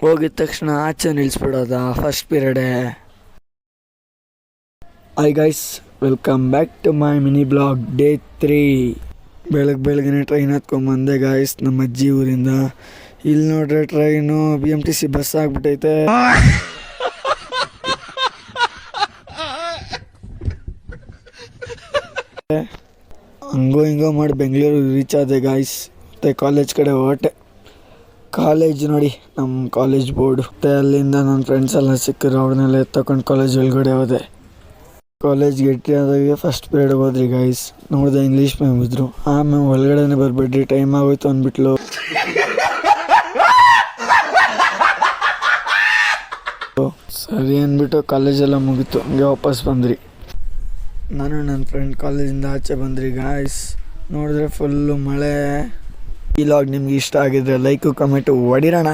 ಹೋಗಿದ ತಕ್ಷಣ ಆಚೆ ನಿಲ್ಲಿಸ್ಬಿಡೋದ ಫಸ್ಟ್ ಪೀರಿಯಡೇ. Hi guys, welcome back to my mini blog day 3. ಬೆಳಗ್ಗೆ ಟ್ರೈನ್ ಹತ್ಕೊಂಡ್ಬಂದೆ ಗಾಯ್ಸ್ ನಮ್ಮ ಅಜ್ಜಿ ಊರಿಂದ. ಇಲ್ಲಿ ನೋಡ್ರೆ ಟ್ರೈನು BMTC ಬಸ್ ಆಗ್ಬಿಟ್ಟೈತೆ. ಹಂಗೋ ಹಿಂಗೋ ಮಾಡಿ ಬೆಂಗಳೂರು ರೀಚ್ ಆದೆ ಗಾಯ್ಸ್. ಮತ್ತು ಕಾಲೇಜ್ ಕಡೆ ಹೊರಟೆ. ಕಾಲೇಜ್ ನೋಡಿ, ನಮ್ಮ ಕಾಲೇಜ್ ಬೋರ್ಡು. ಮತ್ತು ಅಲ್ಲಿಂದ ನನ್ನ ಫ್ರೆಂಡ್ಸ್ ಎಲ್ಲ ಸಿಕ್ಕರು, ಅವ್ರನ್ನೆಲ್ಲ ಎತ್ತಕೊಂಡು ಕಾಲೇಜ್ ಒಳಗಡೆ ಹೋದೆ. ಕಾಲೇಜ್ಗೆ ಎಂಟ್ರಿ ಆದಾಗ ಫಸ್ಟ್ ಪೀರಿಯಡ್ಗೆ ಹೋದ್ರಿ ಗಾಯ್ಸ್. ನೋಡಿದೆ ಇಂಗ್ಲೀಷ್ ಮ್ಯಾಮ್ ಇದ್ರು. ಆ ಮ್ಯಾಮ್ ಒಳಗಡೆನೇ ಬರಬೇಡ್ರಿ, ಟೈಮ್ ಆಗೋಯ್ತು ಅಂದ್ಬಿಟ್ಲು. ಸರಿ ಅಂದ್ಬಿಟ್ಟು ಕಾಲೇಜೆಲ್ಲ ಮುಗೀತು, ಹಂಗೆ ವಾಪಸ್ ಬಂದ್ರಿ. ನಾನು ನನ್ನ ಫ್ರೆಂಡ್ ಕಾಲೇಜಿಂದ ಆಚೆ ಬಂದ್ರಿ ಗಾಯ್ಸ್. ನೋಡಿದ್ರೆ ಫುಲ್ಲು ಮಳೆ. ಈ ಲಾಗ್ ನಿಮ್ಗೆ ಇಷ್ಟ ಆಗಿದ್ರೆ ಲೈಕು ಕಮೆಂಟು ಹೊಡಿರೋಣ.